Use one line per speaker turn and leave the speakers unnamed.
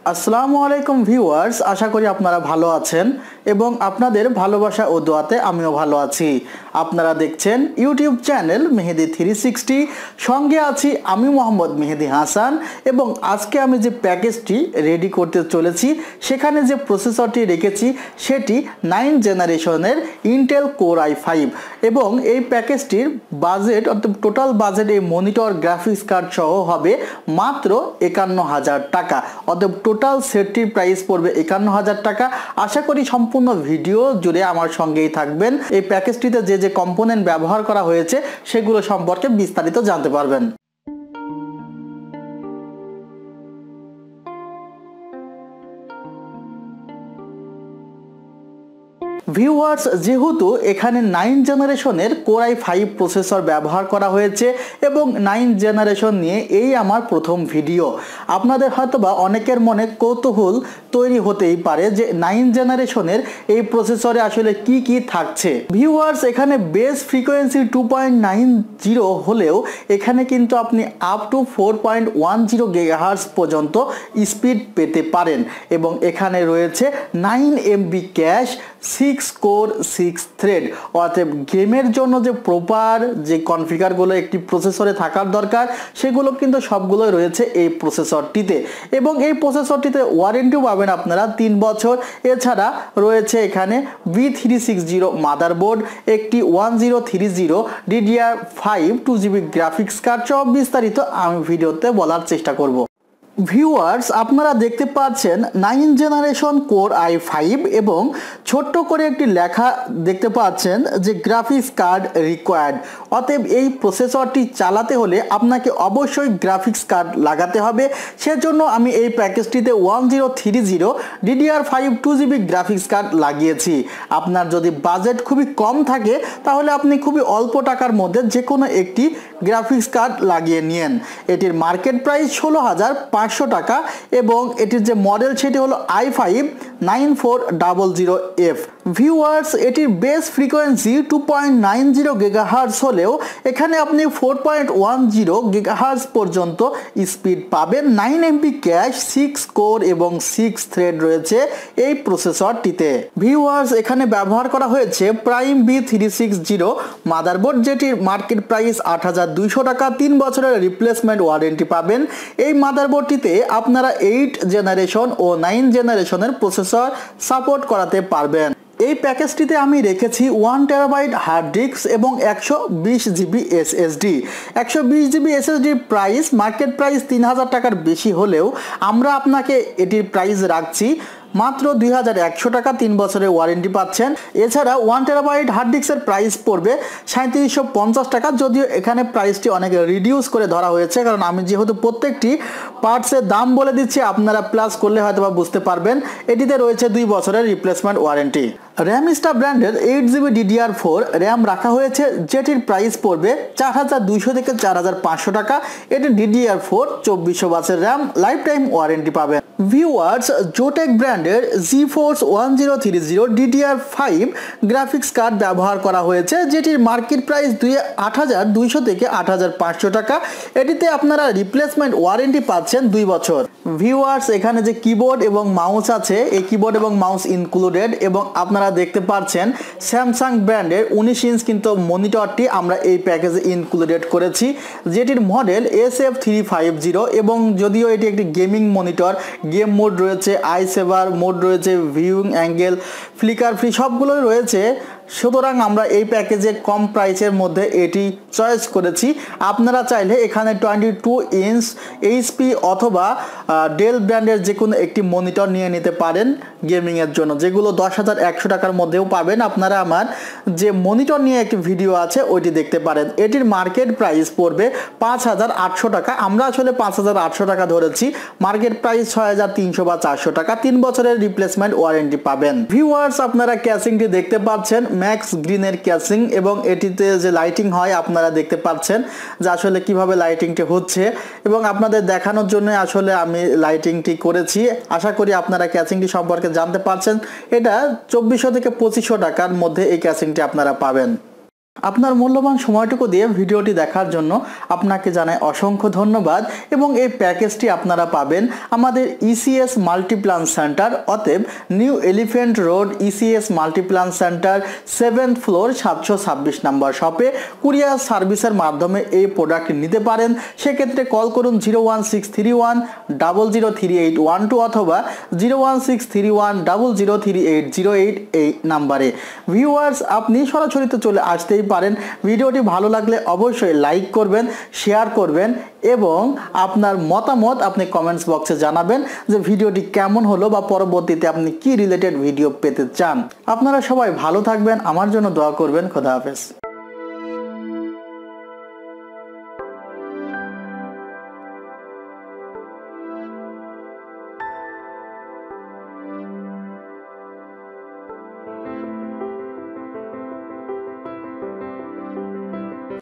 আসসালামু আলাইকুম ভিউয়ার্স, আশা করি আপনারা ভালো আছেন এবং আপনাদের ভালোবাসা ও দোয়াতে আমিও ভালো আছি। আপনারা দেখছেন ইউটিউব চ্যানেল মেহেদি 360, সঙ্গে আছি আমি মোহাম্মদ মেহেদি হাসান। এবং আজকে আমি যে প্যাকেজটি রেডি করতে চলেছি সেখানে যে প্রসেসরটি রেখেছি সেটি 9th জেনারেশনের ইন্টেল কোর i5 এবং এই প্যাকেজটির বাজেট অর্থাৎ টোটাল বাজেট এই মনিটর গ্রাফিক্স কার্ড সহ হবে মাত্র 51,000 টাকা। অর্থাৎ টোটাল সেটটির প্রাইস পড়বে 51,000 টাকা। আশা করি সম্পূর্ণ ভিডিও জুড়ে আমার সঙ্গেই থাকবেন। এই প্যাকেজটিতে যে যে কম্পোনেন্ট ব্যবহার করা হয়েছে সেগুলো সম্পর্কে বিস্তারিত জানতে পারবেন। ভিউয়ার্স, যেহেতু এখানে 9th জেনারেশনের কোর i5 প্রসেসর ব্যবহার করা হয়েছে এবং 9th জেনারেশন নিয়ে এই আমার প্রথম ভিডিও, আপনাদের হয়তোবা অনেকের মনে কৌতূহল তৈরি হতেই পারে যে 9th জেনারেশনের এই প্রসেসরে আসলে কি কি থাকছে। ভিউয়ার্স, এখানে বেস ফ্রিকোয়েন্সি 2.90 হলেও এখানে কিন্তু আপনি আপ টু 4.10 গিগাহার্টজ পর্যন্ত স্পিড পেতে পারেন এবং এখানে রয়েছে 9 MB ক্যাশ, 6 কোর 6 থ্রেড। অর্থাৎ গেমের জন্য যে প্রপার যে কনফিগারগুলো একটি প্রসেসরে থাকার দরকার সেগুলো কিন্তু সবগুলোই রয়েছে এই প্রসেসরটিতে। এবং এই প্রসেসরটিতে ওয়ারেন্টিও পাবেন আপনারা 3 বছর। এছাড়া রয়েছে এখানে V360 মাদারবোর্ড, একটি 1030 DDR5 2GB গ্রাফিক্স কার্ড সব বিস্তারিত আমি ভিডিওতে বলার চেষ্টা করব। ভিউয়ার্স, আপনারা দেখতে পাচ্ছেন 9th জেনারেশন কোর i5 এবং ছোট্ট করে একটি লেখা দেখতে পাচ্ছেন যে গ্রাফিক্স কার্ড রিকোয়ার্ড। অতএব এই প্রসেসরটি চালাতে হলে আপনাকে অবশ্যই গ্রাফিক্স কার্ড লাগাতে হবে। সেজন্য আমি এই প্যাকেজটিতে 1030 DDR5 2GB গ্রাফিক্স কার্ড লাগিয়েছি। আপনার যদি বাজেট খুবই কম থাকে তাহলে আপনি খুবই অল্প টাকার মধ্যে যে কোনো একটি গ্রাফিক্স কার্ড লাগিয়ে নিন। এটির মার্কেট প্রাইস 16,500 টাকা এবং এটির যে মডেল সেটি হলো i5 9400F। ভিউয়ার্স, এটির বেস ফ্রিকোয়েন্সি 2.90 গিগাহার্টজ হলেও এখানে আপনি 4.10 গিগাহার্টজ পর্যন্ত স্পিড পাবেন। 9 MB ক্যাশ, 6 কোর এবং 6 থ্রেড রয়েছে এই প্রসেসরটিতে। ভিউয়ার্স, এখানে ব্যবহার করা হয়েছে প্রাইম V360 মাদারবোর্ড, যেটির মার্কেট প্রাইস 8,200 টাকা। 3 বছরের রিপ্লেসমেন্ট ওয়ারেন্টি পাবেন। এই মাদারবোর্ডটিতে আপনারা 8th জেনারেশন ও 9th জেনারেশনের প্রসেসর সাপোর্ট করাতে পারবেন। এই প্যাকেজটিতে আমি রেখেছি 1 টেরাবাইট হার্ড ডিস্ক এবং 120 GB SSD। 120 GB SSD price market price 3,000 টাকার বেশি হলেও আমরা আপনাকে এটির প্রাইস রাখছি মাত্র 2,100 টাকা। 3 বছরের ওয়ারেন্টি পাচ্ছেন। এছাড়া 1 টেরাবাইট হার্ড ডিস্কের প্রাইস পড়বে 3750 টাকা, যদিও এখানে প্রাইসটি অনেক রিডিউস করে ধরা হয়েছে, কারণ আমি যেহেতু প্রত্যেকটি পার্টসের দাম বলে দিচ্ছি, আপনারা প্লাস করলে হয়তো বা বুঝতে পারবেন। এটিতে রয়েছে 2 বছরের রিপ্লেসমেন্ট ওয়ারেন্টি। র্যামস্টার ব্র্যান্ডের 8GB DDR4 র্যাম রাখা হয়েছে, যেটির প্রাইস পড়বে 4,200 থেকে 4,500 টাকা। এটি DDR4 2400 ওয়াটের র্যাম, লাইফ টাইম ওয়ারেন্টি পাবেন। ভিউয়ার্স, জোটেক ব্র্যান্ডের GeForce 1030 DDR5 গ্রাফিক্স কার্ড ব্যবহার করা হয়েছে, যেটির মার্কেট প্রাইস 8,200 থেকে 8,500 টাকা। এটিতে আপনারা রিপ্লেসমেন্ট ওয়ারেন্টি পাচ্ছেন 2 বছর। ভিউয়ার্স, এখানে যে কিবোর্ড এবং মাউস আছে, এই কিবোর্ড এবং মাউস ইনক্লুডেড। এবং আপনারা দেখতে পাচ্ছেন স্যামসাং ব্র্যান্ডের 19 ইঞ্চ কিন্তু মনিটরটি আমরা এই প্যাকেজে ইনক্লুডেড করেছি, যেটির মডেল SF350 এবং যদিও এটি একটি গেমিং মনিটর, গেম মোড রয়েছে, আই সেভার মোড রয়েছে, ভিউইং অ্যাঙ্গেল, ফ্লিকার ফ্রি সবগুলোই রয়েছে। সুতরাং আমরা এই প্যাকেজে কম প্রাইসের মধ্যে এটি চয়েস করেছি। আপনারা চাইলে এখানে 22 ইঞ্চ HP অথবা ডেল ব্র্যান্ডের যে কোনো একটি মনিটর নিয়ে নিতে পারেন গেমিংয়ের জন্য, যেগুলো 10,100 টাকার মধ্যেও পাবেন। আপনারা আমার যে মনিটর নিয়ে একটি ভিডিও আছে ওইটি দেখতে পারেন। এটির মার্কেট প্রাইস পড়বে 5,800 টাকা। আমরা আসলে 5,800 টাকা ধরেছি, মার্কেট প্রাইস 6,300 বা 400 টাকা। 3 বছরের রিপ্লেসমেন্ট ওয়ারেন্টি পাবেন। ভিউয়ার্স, আপনারা ক্যাসিংটি দেখতে পাচ্ছেন, ম্যাক্স গ্রিনের ক্যাসিং, এবং এটিতে যে লাইটিং হয় আপনারা দেখতে পাচ্ছেন যে আসলে কিভাবে লাইটিংটি হচ্ছে, এবং আপনাদের দেখানোর জন্য আসলে আমি লাইটিংটি করেছি। আশা করি আপনারা ক্যাসিংটি সম্পর্কে জানতে পারছেন। এটা 2400 থেকে 2500 টাকার মধ্যে এই ক্যাসিংটি আপনারা পাবেন। আপনার মূল্যবান সময়টুকু দিয়ে ভিডিওটি দেখার জন্য আপনাকে জানাই অসংখ্য ধন্যবাদ। এবং এই প্যাকেজটি আপনারা পাবেন আমাদের ইসিএস মাল্টিপ্লান সেন্টার, অতএব new elephant road ECS Multiplan centre 7th floor 726 নম্বর শপে কুরিয়ার সার্ভিসের মাধ্যমে এই প্রোডাক্ট নিতে পারেন। সেক্ষেত্রে কল করুন 01631003812 অথবা 01631003808 এই নাম্বারে। ভিউয়ার্স, আপনি সরাসরি তো চলে আসতেই পারেন। ভিডিওটি ভালো লাগলে অবশ্যই লাইক করবেন, শেয়ার করবেন এবং আপনার মতামত আপনি কমেন্টস বক্সে জানাবেন যে ভিডিওটি কেমন হলো বা পরবর্তীতে আপনি কি রিলেটেড ভিডিও পেতে চান। আপনারা সবাই ভালো থাকবেন, আমার জন্য দোয়া করবেন। খোদা হাফেজ।